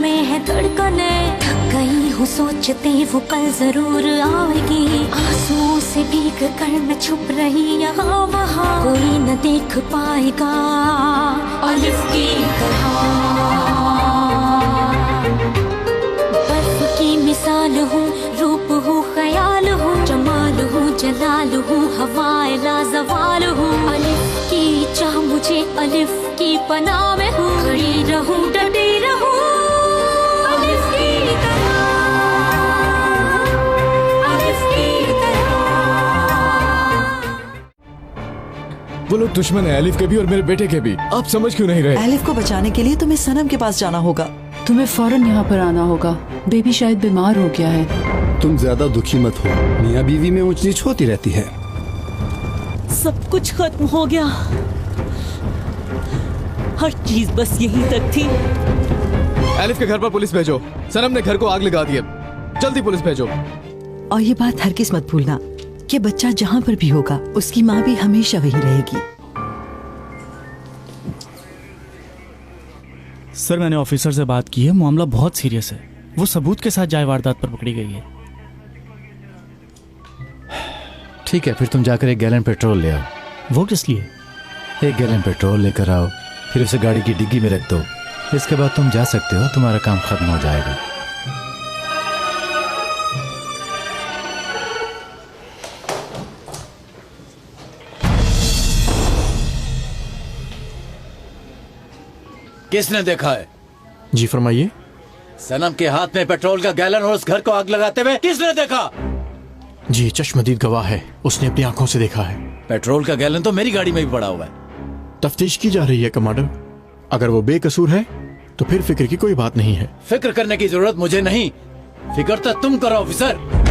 में है धड़कने, थक गई हूँ सोचते वो कल जरूर आएगी। आंसुओं से भीग कर मैं छुप रही यहाँ वहाँ, कोई न देख पाएगा अलिफ की तरह। बर्फ की मिसाल हूँ, रूप हूँ, ख्याल हूँ, जमाल हूँ, जलाल हूँ, हवाए लाजवाल हूँ। अलिफ की चाह मुझे अलिफ की पनाह में हूँ, खड़ी रहूँ डटी रहूँ अलिफ की तरह, अलिफ की तरह। वो लोग दुश्मन है एलिफ के भी और मेरे बेटे के भी। आप समझ क्यों नहीं रहे? एलिफ को बचाने के लिए तुम्हें सनम के पास जाना होगा। तुम्हें फौरन यहाँ पर आना होगा, बेबी शायद बीमार हो गया है। तुम ज्यादा दुखी मत हो, मियाँ बीवी में ऊंच नीच होती रहती है। सब कुछ खत्म हो गया, हर चीज बस यहीं तक थी। एलिफ के घर पर पुलिस भेजो, सनम ने घर को आग लगा दी है, जल्दी पुलिस भेजो। और ये बात हरगिज़ मत भूलना कि बच्चा जहाँ पर भी होगा उसकी माँ भी हमेशा वही रहेगी। सर मैंने ऑफिसर से बात की है, मामला बहुत सीरियस है। वो सबूत के साथ जाए वारदात पर पकड़ी गई है। ठीक है, फिर तुम जाकर 1 गैलन पेट्रोल ले आओ। वो किस लिए? 1 गैलन पेट्रोल लेकर आओ, फिर उसे गाड़ी की डिग्गी में रख दो। इसके बाद तुम जा सकते हो, तुम्हारा काम खत्म हो जाएगा। किसने देखा है? जी फरमाइए। सनम के हाथ में पेट्रोल का गैलन और उस घर को आग लगाते हुए किसने देखा? जी चश्मदीद गवाह है, उसने अपनी आंखों से देखा है। पेट्रोल का गैलन तो मेरी गाड़ी में भी पड़ा हुआ है। तफ्तीश की जा रही है कमांडर, अगर वो बेकसूर है तो फिर फिक्र की कोई बात नहीं है। फिक्र करने की जरूरत मुझे नहीं, फिक्र तो तुम करो ऑफिसर।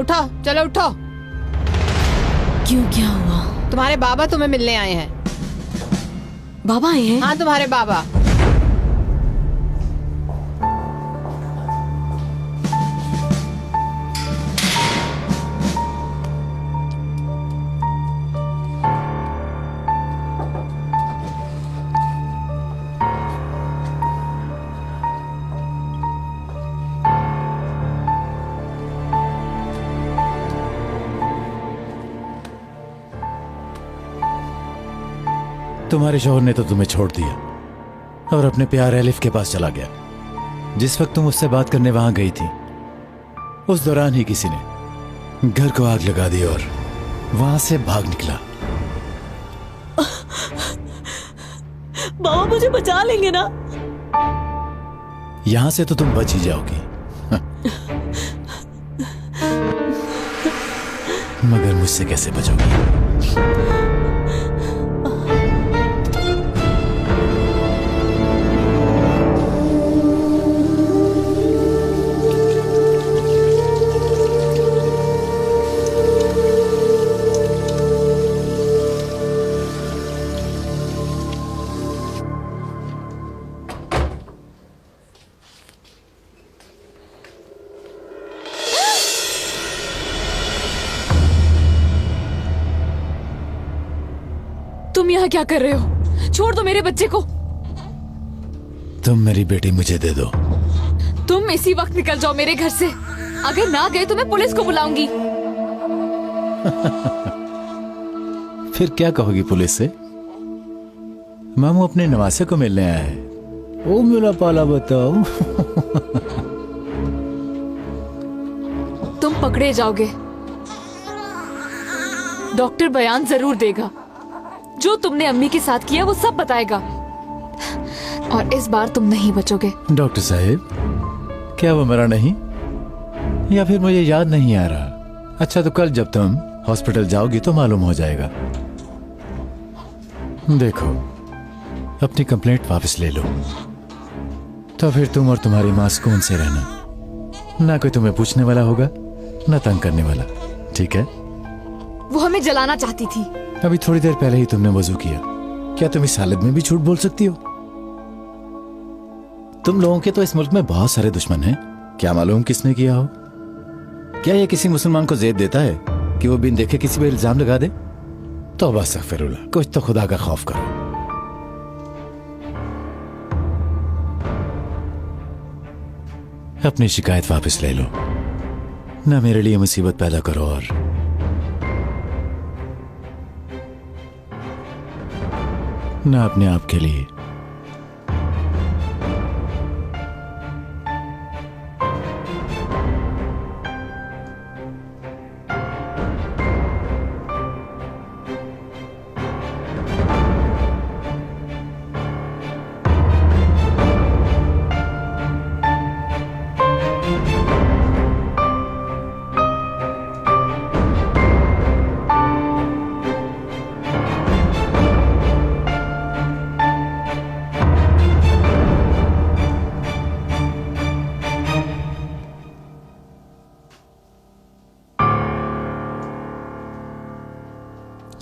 उठो, चलो उठो। क्यों, क्या हुआ? तुम्हारे बाबा तुम्हें मिलने आए हैं। बाबा आए हैं? हाँ, तुम्हारे बाबा। तुम्हारे शौहर ने तो तुम्हें छोड़ दिया और अपने प्यार एलिफ के पास चला गया। जिस वक्त तुम उससे बात करने वहां गई थी उस दौरान ही किसी ने घर को आग लगा दी और वहां से भाग निकला। बाबा मुझे बचा लेंगे ना? यहां से तो तुम बच ही जाओगी, मगर मुझसे कैसे बचोगी? तुम यहाँ क्या कर रहे हो? छोड़ दो मेरे बच्चे को। तुम मेरी बेटी मुझे दे दो। तुम इसी वक्त निकल जाओ मेरे घर से। अगर ना गए तो मैं पुलिस को बुलाऊंगी। फिर क्या कहोगी पुलिस से? मामू अपने नवासे को मिलने आया है। ओ मेरा पाला बताओ। तुम पकड़े जाओगे। डॉक्टर बयान जरूर देगा। जो तुमने अम्मी के साथ किया वो सब बताएगा और इस बार तुम नहीं बचोगे। डॉक्टर साहब, क्या वो मरा नहीं या फिर मुझे याद नहीं आ रहा? अच्छा, तो कल जब तुम हॉस्पिटल जाओगी तो मालूम हो जाएगा। देखो, अपनी कंप्लेंट वापस ले लो तो फिर तुम और तुम्हारी मां सुकून से रहना। ना कोई तुम्हें पूछने वाला होगा ना तंग करने वाला, ठीक है? वो हमें जलाना चाहती थी। अभी थोड़ी देर पहले ही तुमने वजू किया। क्या तुम इस हालत में भी झूठ बोल सकती हो? तुम लोगों के तो इस मुल्क में बहुत सारे दुश्मन हैं। क्या मालूम किसने किया हो? क्या ये किसी मुसलमान को जेद देता है कि वो बिन देखे किसी पे इल्जाम लगा दे? तौबा अस्तगफिरुल्लाह, कुछ तो खुदा का खौफ करो। अपनी शिकायत वापस ले लो, ना मेरे लिए मुसीबत पैदा करो और ना अपने आप के लिए।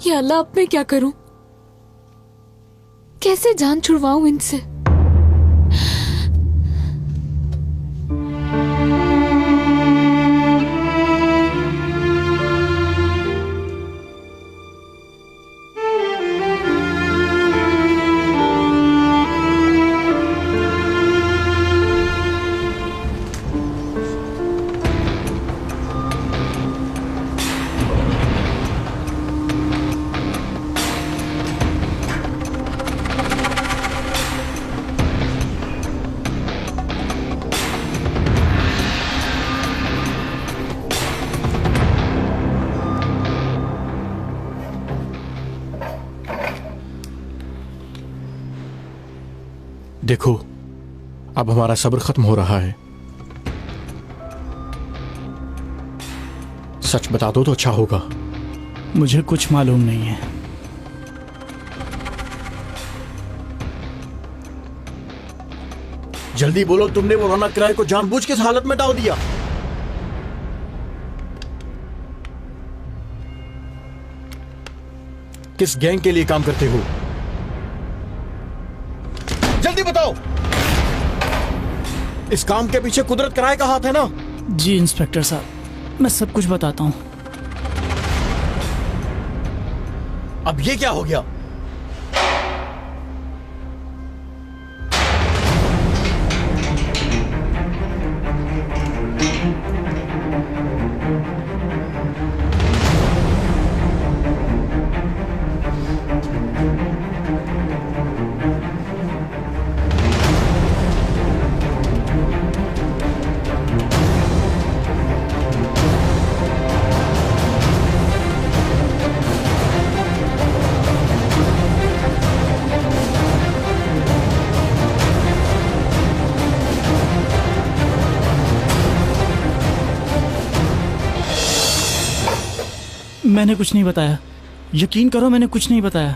या अल्लाह, अब मैं क्या करूं? कैसे जान छुड़वाऊं इनसे? देखो, अब हमारा सब्र खत्म हो रहा है। सच बता दो तो अच्छा होगा। मुझे कुछ मालूम नहीं है। जल्दी बोलो, तुमने वो रौनक किराए को जानबूझ के इस हालत में डाल दिया? किस गैंग के लिए काम करते हो? जल्दी बताओ। इस काम के पीछे कुदरत कराए का हाथ है ना? जी इंस्पेक्टर साहब, मैं सब कुछ बताता हूँ। अब ये क्या हो गया? मैंने कुछ नहीं बताया, यकीन करो मैंने कुछ नहीं बताया।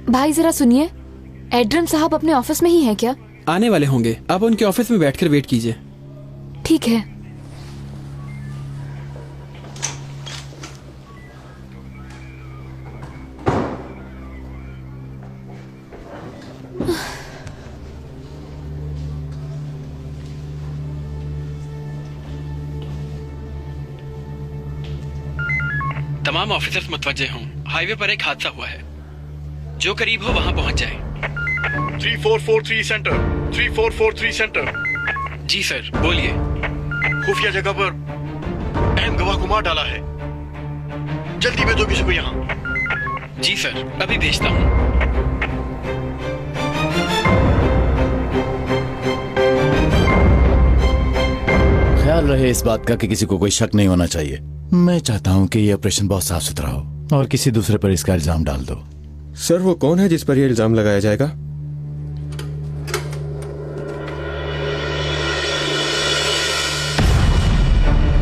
भाई जरा सुनिए, एड्रम साहब अपने ऑफिस में ही हैं क्या? आने वाले होंगे, आप उनके ऑफिस में बैठकर वेट कीजिए। ठीक है। तमाम ऑफिसर्स मुतवज्जे हों, हाईवे पर एक हादसा हुआ है। जो करीब हो वहां पहुंच जाए। 3443 सेंटर, 3443 सेंटर। जी सर, बोलिए। खुफिया जगह पर अहम गवाह को मार डाला है, जल्दी भेजो किसी को यहाँ। जी सर, अभी भेजता हूँ। ख्याल रहे इस बात का कि किसी को कोई शक नहीं होना चाहिए। मैं चाहता हूँ कि ये ऑपरेशन बहुत साफ सुथरा हो और किसी दूसरे पर इसका इल्जाम डाल दो। सर वो कौन है जिस पर यह इल्जाम लगाया जाएगा?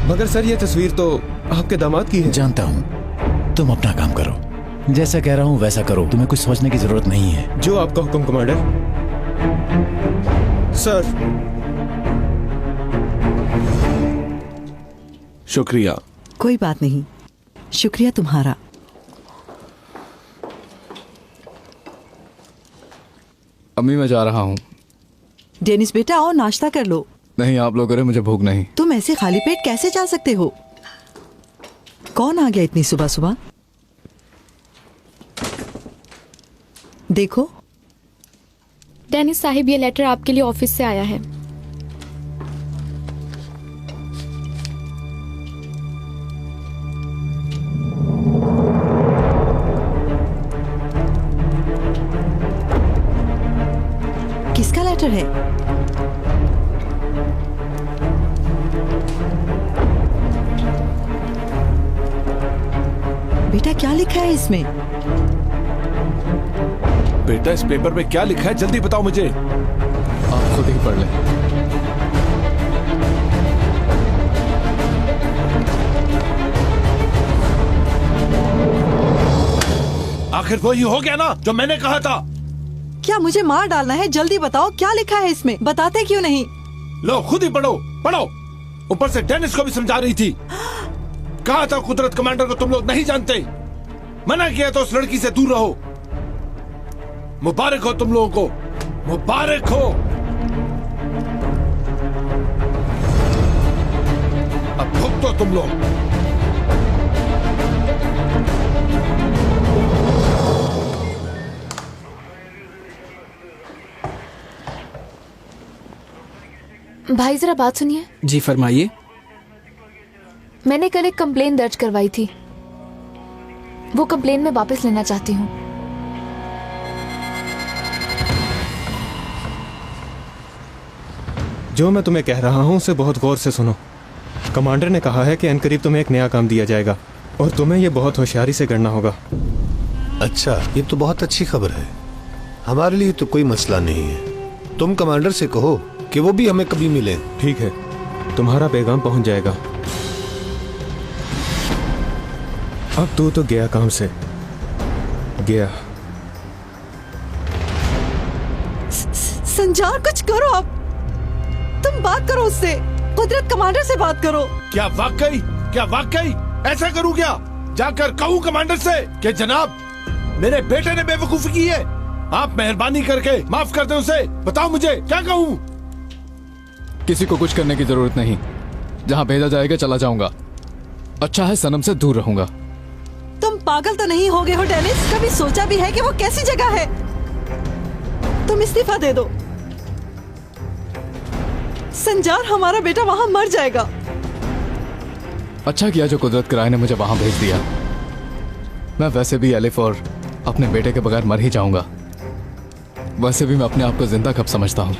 मगर सर ये तस्वीर तो आपके दामाद की है। जानता हूँ, तुम अपना काम करो। जैसा कह रहा हूँ वैसा करो, तुम्हें कुछ सोचने की जरूरत नहीं है। जो आपका हुक्म कमांडर। सर शुक्रिया। कोई बात नहीं, शुक्रिया तुम्हारा। अम्मी मैं जा रहा हूँ। डेनिस बेटा आओ नाश्ता कर लो। नहीं आप लोग करें, मुझे भूख नहीं। तुम ऐसे खाली पेट कैसे जा सकते हो? कौन आ गया इतनी सुबह सुबह? देखो डेनिस साहिब, ये लेटर आपके लिए ऑफिस से आया है। किसका लेटर है? बेटा क्या लिखा है इसमें? बेटा इस पेपर पे क्या लिखा है जल्दी बताओ मुझे। आप खुद ही पढ़ लें। आखिर वही हो गया ना जो मैंने कहा था। क्या मुझे मार डालना है? जल्दी बताओ क्या लिखा है इसमें, बताते क्यों नहीं? लो खुद ही पढ़ो पढ़ो। ऊपर से डेनिस को भी समझा रही थी। कहा था कुदरत कमांडर को तुम लोग नहीं जानते, मना किया तो उस लड़की से दूर रहो। मुबारक हो तुम लोगों को, मुबारक हो। अब भुगतो तुम लोग। भाई जरा बात सुनिए। जी फरमाइए। मैंने कल एक कंप्लेन दर्ज करवाई थी, वो कंप्लेन मैं वापस लेना चाहती हूँ। जो मैं तुम्हें कह रहा हूं उसे बहुत गौर से सुनो। कमांडर ने कहा है कि अनकरीब तुम्हें एक नया काम दिया जाएगा। और तुम्हें ये बहुत होशियारी से करना होगा। अच्छा, ये तो बहुत अच्छी खबर है। हमारे लिए तो कोई मसला नहीं है। तुम कमांडर से कहो कि वो भी हमें कभी मिले। ठीक है, तुम्हारा पैगाम पहुंच जाएगा। अब तू तो गया काम से, गया। संजार, कुछ करो अब। तुम बात करो उससे, कुदरत कमांडर से बात करो। क्या वाकई ऐसा करूं क्या? जाकर कहूं कमांडर से कि जनाब मेरे बेटे ने बेवकूफी की है, आप मेहरबानी करके माफ कर दें उसे। बताओ मुझे क्या कहूं? किसी को कुछ करने की जरूरत नहीं। जहाँ भेजा जाएगा चला जाऊंगा। अच्छा है सनम से दूर रहूंगा। तुम पागल तो नहीं हो गए हो डेनिस? कभी सोचा भी है कि वो कैसी जगह है? तुम इस्तीफा दे दो। संजार, हमारा बेटा वहाँ मर जाएगा। अच्छा किया जो कुदरत कराए ने मुझे वहां भेज दिया। मैं वैसे भी एलिफ और अपने बेटे के बगैर मर ही जाऊंगा। वैसे भी मैं अपने आप को जिंदा कब समझता हूँ।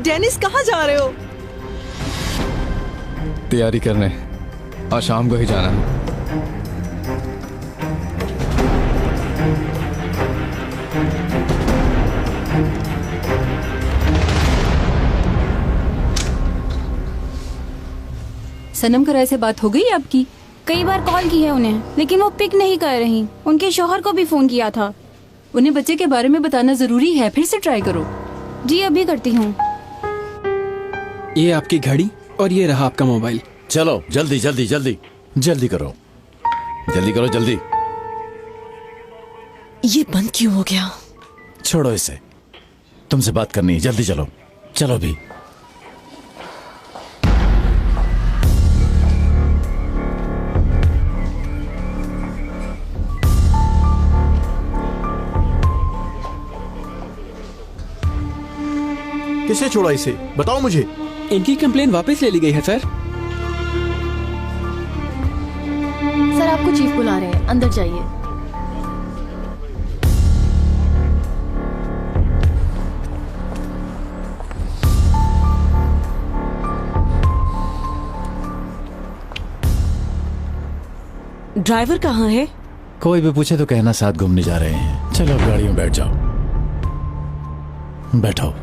डेनिस, कहाँ जा रहे हो? तैयारी करने, आज शाम को ही जाना है। सनम कराए से बात हो गई आपकी? कई बार कॉल की है उन्हें, लेकिन वो पिक नहीं कर रही। उनके शौहर को भी फोन किया था। उन्हें बच्चे के बारे में बताना जरूरी है, फिर से ट्राई करो। जी अभी करती हूँ। ये आपकी घड़ी और ये रहा आपका मोबाइल। चलो जल्दी जल्दी जल्दी जल्दी करो, जल्दी करो जल्दी। ये बंद क्यों हो गया? छोड़ो इसे, तुमसे बात करनी है। जल्दी चलो, चलो भी। किसने छोड़ा इसे? बताओ मुझे। इनकी कंप्लेन वापस ले ली गई है सर। सर आपको चीफ बुला रहे हैं, अंदर जाइए। ड्राइवर कहाँ है? कोई भी पूछे तो कहना साथ घूमने जा रहे हैं। चलो अब गाड़ी में बैठ जाओ। बैठो।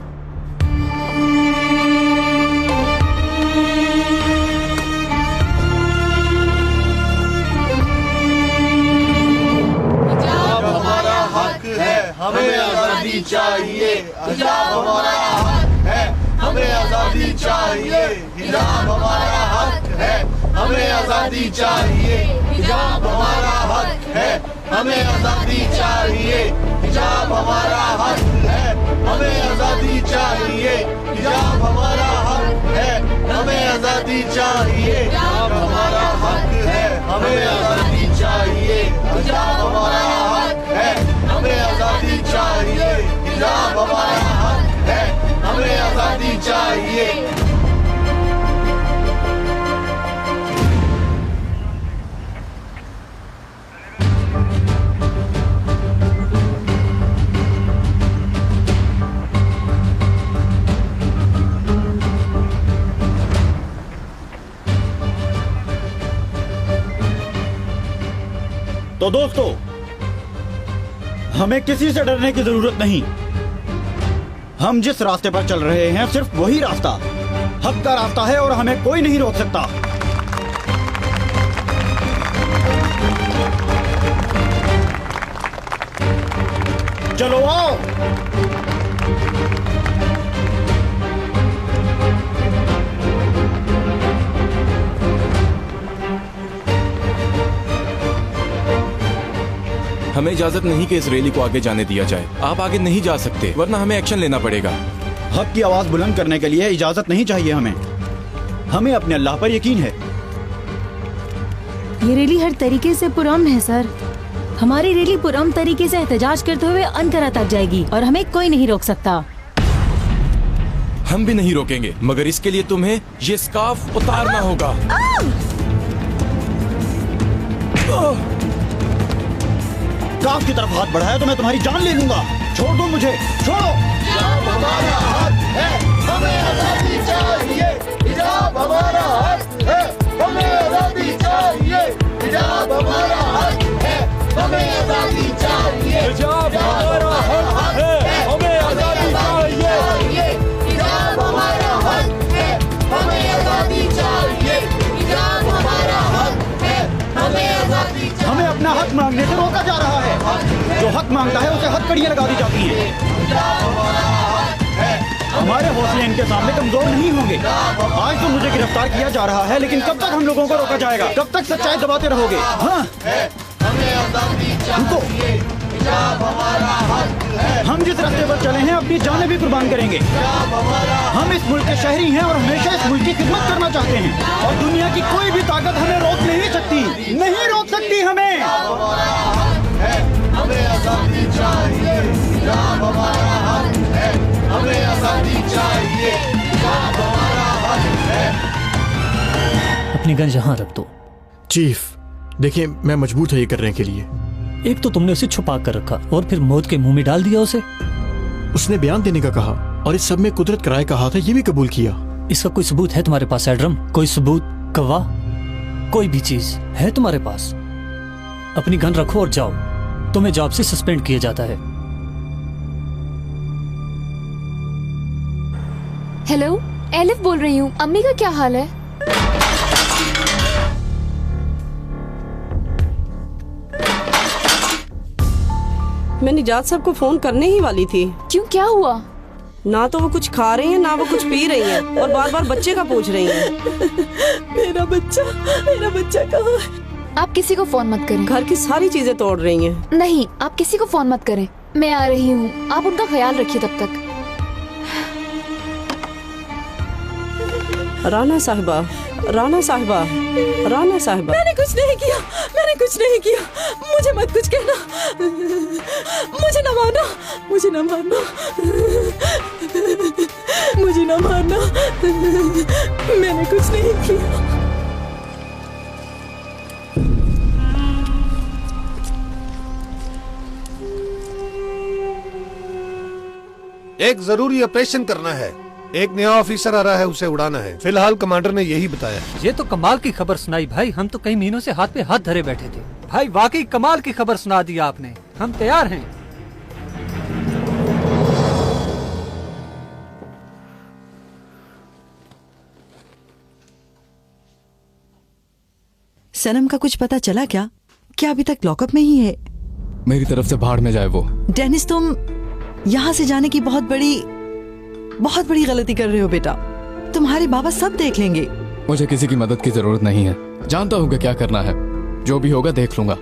हमें आजादी चाहिए, हिजाब हमारा हक है। हमें आजादी चाहिए, हिजाब हमारा हक है। हमें आजादी चाहिए, हिजाब हमारा हक है। हमें आजादी चाहिए, हिजाब हमारा हक है। हमें आजादी चाहिए, हिजाब हमारा हक है। हमें आजादी चाहिए, हिजाब हमारा हक है। हमें आजादी चाहिए, हिजाब हमारा हक है। हमें आजादी चाहिए, हिजाब हमारा हक है। हमें आजादी चाहिए। तो दोस्तों, हमें किसी से डरने की जरूरत नहीं। हम जिस रास्ते पर चल रहे हैं सिर्फ वही रास्ता हक का रास्ता है और हमें कोई नहीं रोक सकता। चलो आओ। हमें इजाजत नहीं कि इस रैली को आगे जाने दिया जाए। आप आगे नहीं जा सकते, वरना हमें एक्शन लेना पड़ेगा। हक की आवाज बुलंद करने के लिए इजाजत नहीं चाहिए हमें। हमें अपने अल्लाह पर यकीन है। ये रैली हर तरीके से पुरअमन है सर। हमारी रैली पुरअमन तरीके से एहतजाज करते हुए अनकरा तक जाएगी और हमें कोई नहीं रोक सकता। हम भी नहीं रोकेंगे, मगर इसके लिए तुम्हें ये स्कार्फ उतारना होगा। स्कार्फ की तरफ हाथ बढ़ाया तो मैं तुम्हारी जान ले लूंगा। छोड़ दो मुझे, छोड़ो। हिजाब हमारा हक है, हमें आजादी चाहिए। हिजाब हमारा हक है, हमें आजादी हिजाब हमारा हक है, हमें आजादी चाहिए। हिजाब हमारा हक है, हमें आजादी चाहिए। हिजाब हमारा हक है, हमें आजादी चाहिए। हिजाब हमारा हक है, हमें आजादी चाहिए। हमें अपना हक मांगने से रोका जा रहा है। जो हक मांगता है उसे हथकड़ियां लगा दी जाती हैं। हमारे हौसले इनके सामने कमजोर नहीं होंगे। आज तो मुझे गिरफ्तार किया जा रहा है, लेकिन कब तक हम लोगों को रोका जाएगा? कब तक सच्चाई दबाते रहोगे? हाँ, रुको। हम जिस रास्ते पर चले हैं अपनी जानें भी कुर्बान करेंगे। हम इस मुल्क के शहरी हैं और हमेशा इस मुल्क की खिदमत करना चाहते हैं, और दुनिया की कोई भी ताकत हमें रोक नहीं सकती, नहीं रोक सकती हमें। हमें आजादी चाहिए। हिजाब हमारा हक है, हमें आजादी चाहिए। हिजाब हमारा हक है। अपनी गन यहाँ रख दो। चीफ देखिए, मैं मजबूर था ये करने के लिए। एक तो तुमने उसे छुपा कर रखा और फिर मौत के मुंह में डाल दिया उसे। उसने बयान देने का कहा और इस सब में कुदरत का राय का हाथ है, ये भी कबूल किया। इसका कोई सबूत है तुम्हारे पास एड्रम? कोई सबूत, गवाह, कोई भी चीज है तुम्हारे पास? अपनी गन रखो और जाओ, तुम्हें जॉब से सस्पेंड किया जाता है। हेलो, एलिफ बोल रही हूँ। अम्मी का क्या हाल है? मैं निजात साहब को फोन करने ही वाली थी। क्यों, क्या हुआ? ना तो वो कुछ खा रही हैं, ना वो कुछ पी रही हैं, और बार बार बच्चे का पूछ रही हैं। मेरा बच्चा कहाँ है? आप किसी को फोन मत करें। घर की सारी चीजें तोड़ रही हैं। नहीं, आप किसी को फोन मत करें, मैं आ रही हूँ। आप उनका ख्याल रखिए तब तक। राना साहिबा, राना साहिबा, राना साहिबा। मैंने कुछ नहीं किया, मुझे मत कुछ कहना, मुझे न मारना, मुझे न मारना, मैंने कुछ नहीं किया। एक जरूरी ऑपरेशन करना है। एक नया ऑफिसर आ रहा है, उसे उड़ाना है। फिलहाल कमांडर ने यही बताया। ये तो कमाल की खबर सुनाई भाई, हम तो कई महीनों से हाथ पे हाथ धरे बैठे थे। भाई वाकई कमाल की खबर सुना दी आपने, हम तैयार हैं। सनम का कुछ पता चला क्या? क्या अभी तक लॉकअप में ही है? मेरी तरफ से भाड़ में जाए वो। डेनिस, तुम यहाँ से जाने की बहुत बड़ी गलती कर रहे हो बेटा। तुम्हारे बाबा सब देख लेंगे। मुझे किसी की मदद की जरूरत नहीं है, जानता हूँ कि क्या करना है, जो भी होगा देख लूंगा।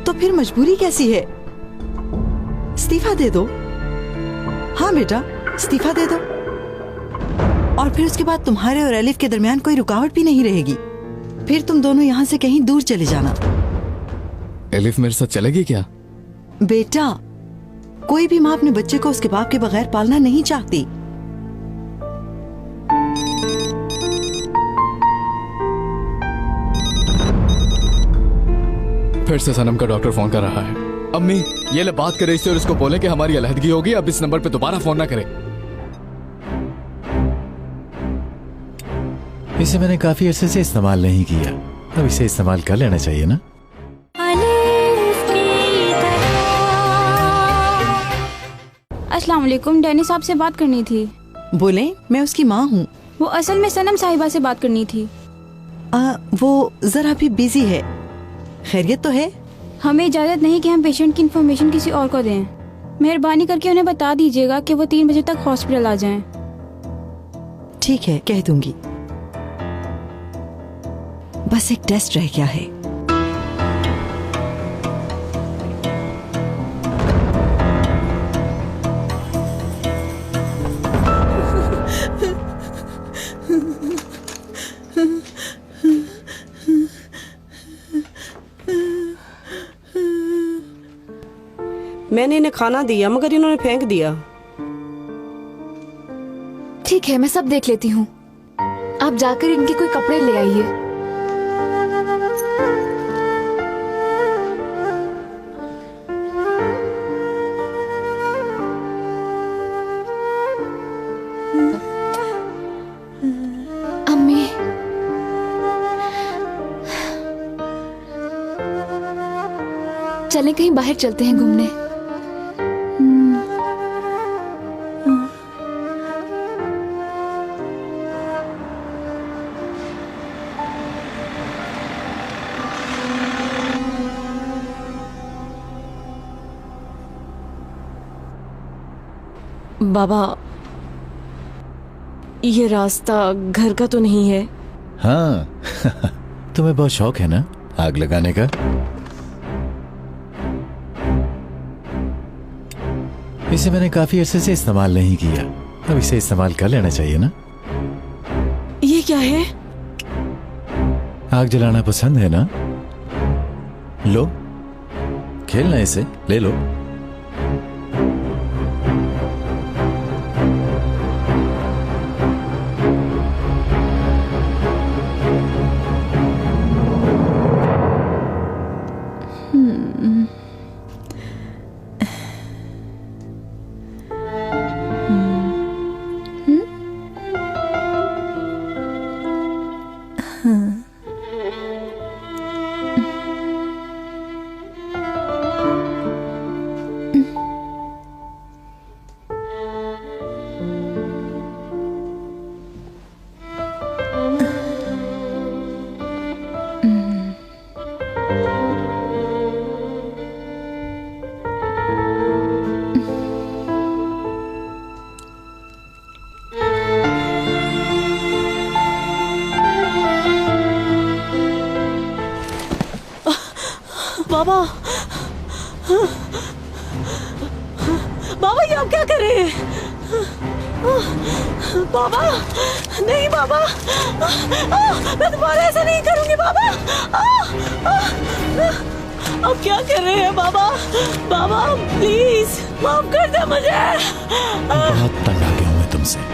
तो फिर मजबूरी कैसी है? इस्तीफा दे दो। हाँ बेटा, इस्तीफा दे दो, और फिर उसके बाद तुम्हारे और एलिफ के दरमियान कोई रुकावट भी नहीं रहेगी। फिर तुम दोनों यहाँ से कहीं दूर चले जाना। एलिफ मेरे साथ चलेगी क्या? बेटा, कोई भी माँ अपने बच्चे को उसके बाप के बगैर पालना नहीं चाहती। फिर से सनम का डॉक्टर फोन कर रहा है। अम्मी, ये ले बात करे इससे और इसको बोले कि हमारी अलहदगी होगी, अब इस नंबर पे दोबारा फोन ना करे। इसे मैंने काफी अरसे से इस्तेमाल नहीं किया, अब इसे इस्तेमाल कर लेना चाहिए ना। अस्सलाम वालेकुम, डेनिस आपसे बात करनी थी। बोले, मैं उसकी माँ हूँ। वो असल में सनम साहिबा से बात करनी थी। वो जरा भी बिजी है। खैरियत तो है? हमें इजाजत नहीं कि हम पेशेंट की इंफॉर्मेशन किसी और को दें। मेहरबानी करके उन्हें बता दीजिएगा कि वो 3 बजे तक हॉस्पिटल आ जाएं। ठीक है, कह दूंगी। बस एक टेस्ट रह गया है। मैंने इन्हें खाना दिया मगर इन्होंने फेंक दिया। ठीक है, मैं सब देख लेती हूँ। आप जाकर इनके कोई कपड़े ले आइए। चलें कहीं बाहर चलते हैं घूमने। बाबा, ये रास्ता घर का तो नहीं है? हाँ तुम्हें बहुत शौक है ना आग लगाने का। इसे मैंने काफी अरसे से इस्तेमाल नहीं किया, अब इसे इस्तेमाल कर लेना चाहिए ना। ये क्या है? आग जलाना पसंद है ना? लो, खेलना इसे, ले लो। बाबा, बाबा ये आप क्या कर रहे हैं? बाबा, नहीं बाबा, मैं तुम्हारा ऐसा नहीं करूंगी बाबा। अब क्या कर रहे हैं बाबा? बाबा प्लीज माफ कर दे मुझे। बहुत तंग आ गया हूं मैं तुमसे।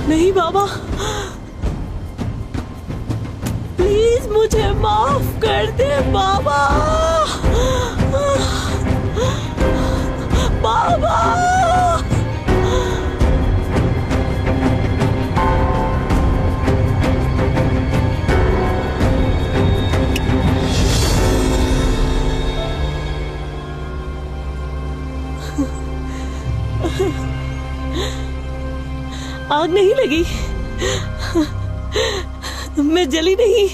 नहीं बाबा, प्लीज मुझे माफ कर दे बाबा। बाबा आग नहीं लगी, मैं जली नहीं।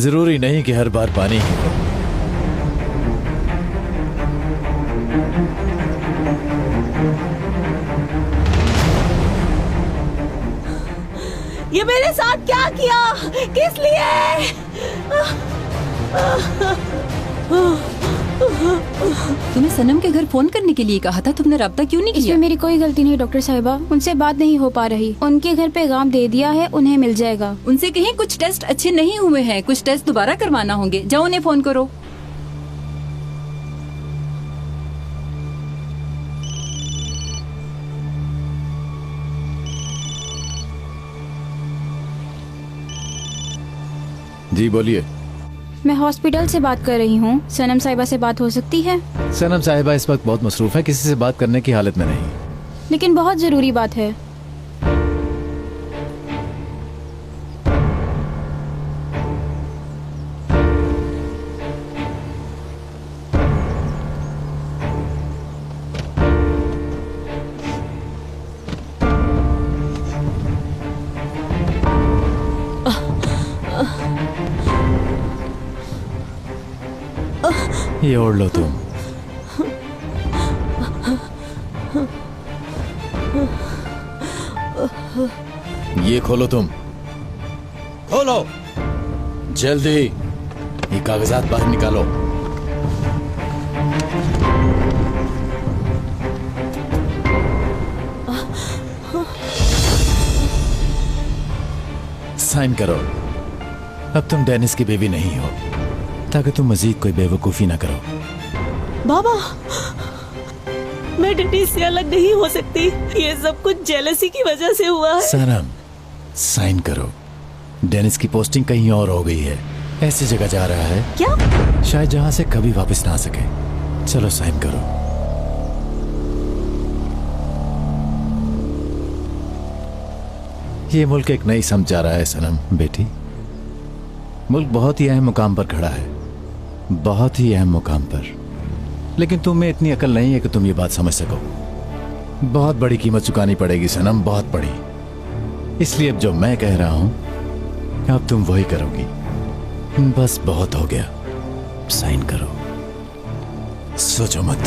जरूरी नहीं कि हर बार पानी ही हो। ये मेरे साथ क्या किया? किस लिए? तुम्हें सनम के घर फोन करने के लिए कहा था, तुमने राब्ता क्यों नहीं किया? इसमें मेरी कोई गलती नहीं डॉक्टर साहिबा, उनसे बात नहीं हो पा रही। उनके घर पैगाम दे दिया है, उन्हें मिल जाएगा। उनसे कहीं कुछ टेस्ट अच्छे नहीं हुए हैं, कुछ टेस्ट दोबारा करवाना होंगे। जाओ उन्हें फोन करो। जी बोलिए। मैं हॉस्पिटल से बात कर रही हूँ, सनम साहिबा से बात हो सकती है? सनम साहिबा इस वक्त बहुत मसरूफ है, किसी से बात करने की हालत में नहीं। लेकिन बहुत जरूरी बात है। ये ओढ़ लो तुम। ये खोलो तुम, खोलो जल्दी। ये कागजात बाहर निकालो। साइन करो। अब तुम डेनिस की बेबी नहीं हो, ताकि तुम मजीद कोई बेवकूफी ना करो। बाबा, मैं डेनिस से अलग नहीं हो सकती। ये सब कुछ जेलसी की वजह से हुआ है। सनम, साइन करो। डेनिस की पोस्टिंग कहीं और हो गई है, ऐसी जगह जा रहा है क्या? शायद जहां से कभी वापस ना आ सके। चलो साइन करो। ये मुल्क एक नई समझ जा रहा है सनम बेटी। मुल्क बहुत ही अहम मुकाम पर खड़ा है, बहुत ही अहम मुकाम पर। लेकिन तुम में इतनी अकल नहीं है कि तुम ये बात समझ सको। बहुत बड़ी कीमत चुकानी पड़ेगी सनम, बहुत बड़ी। इसलिए अब जो मैं कह रहा हूं अब तुम वही करोगी। बस बहुत हो गया, साइन करो, सोचो मत।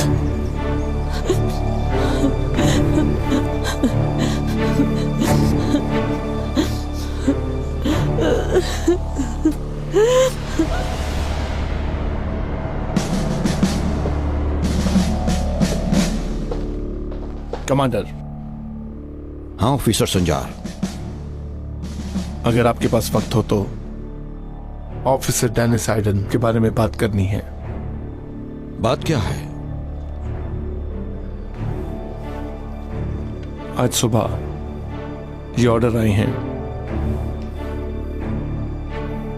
कमांडर। हाँ ऑफिसर संजार। अगर आपके पास वक्त हो तो ऑफिसर डेनिस आइडन के बारे में बात करनी है। बात क्या है? आज सुबह ये ऑर्डर आए हैं।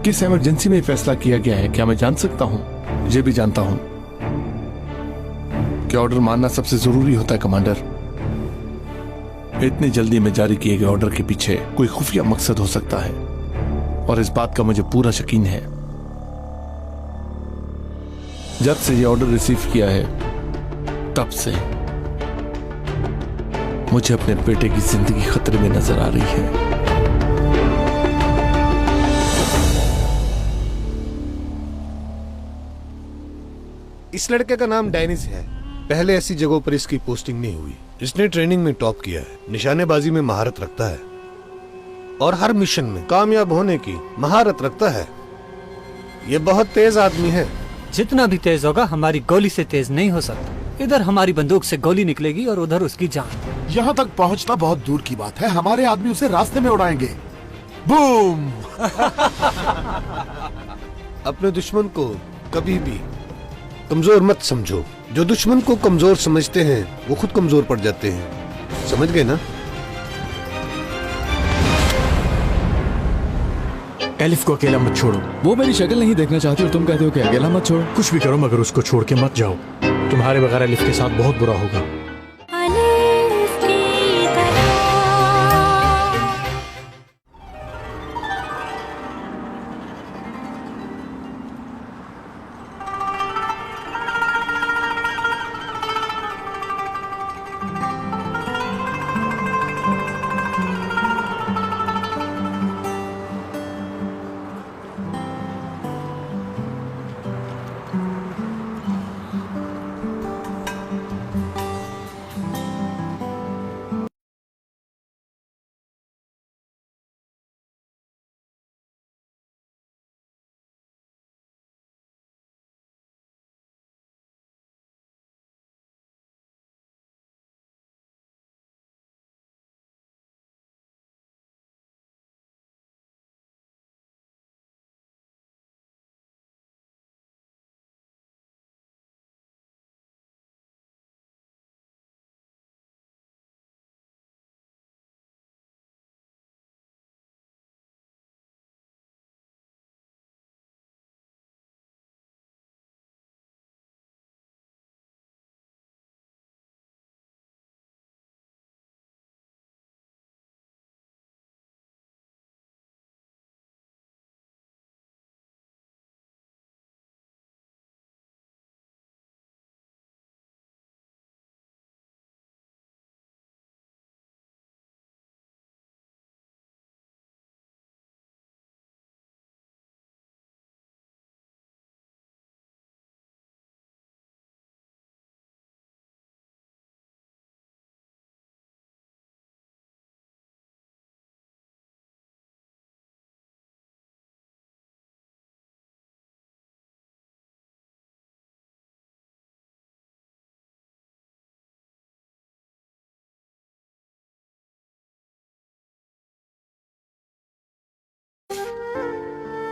किस इमरजेंसी में फैसला किया गया है, क्या मैं जान सकता हूं? ये भी जानता हूं कि ऑर्डर मानना सबसे जरूरी होता है कमांडर। इतनी जल्दी में जारी किए गए ऑर्डर के पीछे कोई खुफिया मकसद हो सकता है और इस बात का मुझे पूरा यकीन है। जब से ये ऑर्डर रिसीव किया है तब से मुझे अपने बेटे की जिंदगी खतरे में नजर आ रही है। इस लड़के का नाम डेनिस है। पहले ऐसी जगहों पर इसकी पोस्टिंग नहीं हुई। इसने ट्रेनिंग में टॉप किया है, निशानेबाजी में महारत रखता है और हर मिशन में कामयाब होने की महारत रखता है। ये बहुत तेज आदमी है। जितना भी तेज होगा हमारी गोली से तेज नहीं हो सकता। इधर हमारी बंदूक से गोली निकलेगी और उधर उसकी जान। यहाँ तक पहुँचना बहुत दूर की बात है, हमारे आदमी उसे रास्ते में उड़ाएंगे। बूम। अपने दुश्मन को कभी भी कमजोर मत समझो। जो दुश्मन को कमजोर समझते हैं वो खुद कमजोर पड़ जाते हैं। समझ गए ना? एलिफ को अकेला मत छोड़ो। वो मेरी शक्ल नहीं देखना चाहती और तुम कहते हो कि अकेला मत छोड़ो। कुछ भी करो मगर उसको छोड़ के मत जाओ। तुम्हारे बगैर एलिफ के साथ बहुत बुरा होगा।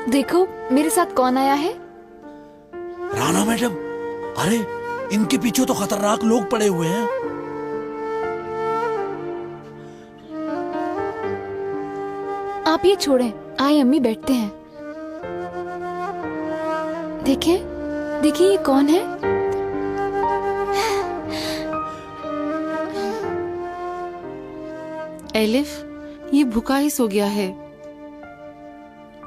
देखो मेरे साथ कौन आया है। राणा मैडम, अरे इनके पीछे तो खतरनाक लोग पड़े हुए हैं। आप ये छोड़ें, आए अम्मी बैठते हैं। देखिए देखिए ये कौन है। एलिफ, ये भूखा ही सो गया है।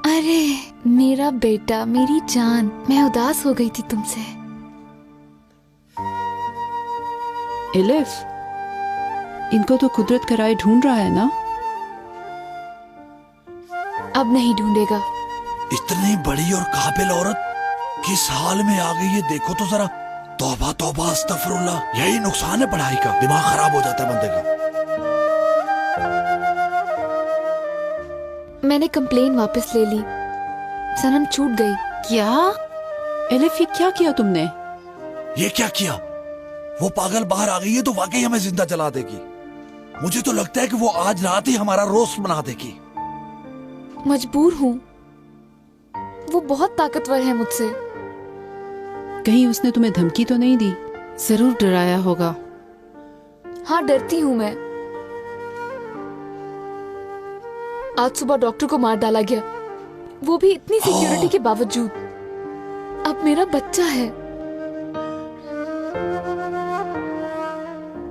अरे मेरा बेटा, मेरी जान, मैं उदास हो गई थी तुमसे। एलिफ, इनको तो कुदरत का राय ढूंढ रहा है ना? अब नहीं ढूंढेगा। इतनी बड़ी और काबिल औरत किस हाल में आ गई है देखो तो जरा। तौबा तौबा अस्तगफिरुल्लाह। यही नुकसान है पढ़ाई का, दिमाग खराब हो जाता है बंदे का। मैंने कंप्लेन वापस ले ली। सनम छूट गई। क्या? एलिफ, ये क्या किया तुमने? ये क्या किया? वो पागल बाहर आ गई है तो वाकई हमें जिंदा जला देगी। मुझे तो लगता है कि वो आज रात ही हमारा रोस्ट बना देगी। मजबूर हूँ। वो बहुत ताकतवर है मुझसे। कहीं उसने तुम्हें धमकी तो नहीं दी? जरूर डराया होगा। हाँ, डरती हूँ मैं। आज सुबह डॉक्टर को मार डाला गया, वो भी इतनी सिक्योरिटी के बावजूद। अब मेरा बच्चा है,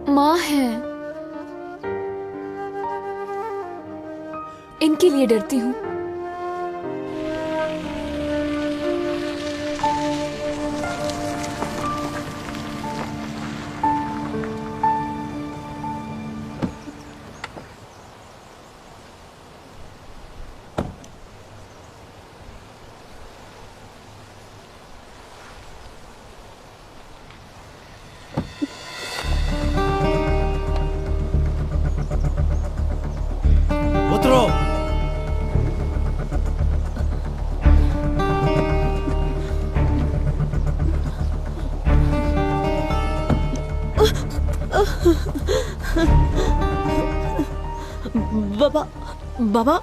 माँ है, इनके लिए डरती हूँ। उतरो। बाबा, बाबा,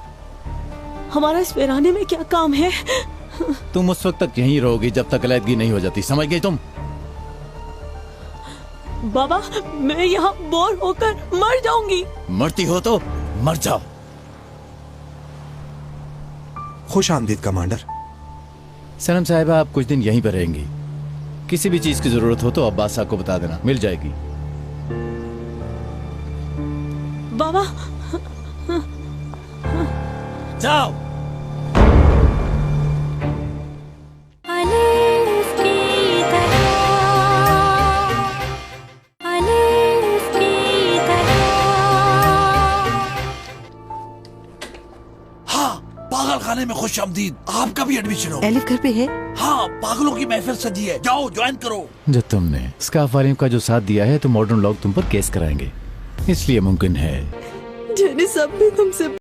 हमारा इस वीराने में क्या काम है? तुम उस वक्त तक यहीं रहोगी जब तक अलैदगी नहीं हो जाती, समझ गई तुम? बाबा, मैं यहाँ बोर होकर मर जाऊंगी। मरती हो तो मर जाओ। खुश आमदीद कमांडर। सनम साहिबा, आप कुछ दिन यहीं पर रहेंगी। किसी भी चीज की जरूरत हो तो अब्बास साहब को बता देना, मिल जाएगी। बाबा, जाओ। खाने में खुश आमदीद। आपका भी एडमिशन हो। एलिफ घर पे है? हाँ, पागलों की महफिल सजी है, जाओ ज्वाइन करो। जो तुमने स्काफ वालियों का जो साथ दिया है तो मॉडर्न लोग तुम पर केस कराएंगे, इसलिए मुमकिन है जेनी सब भी तुमसे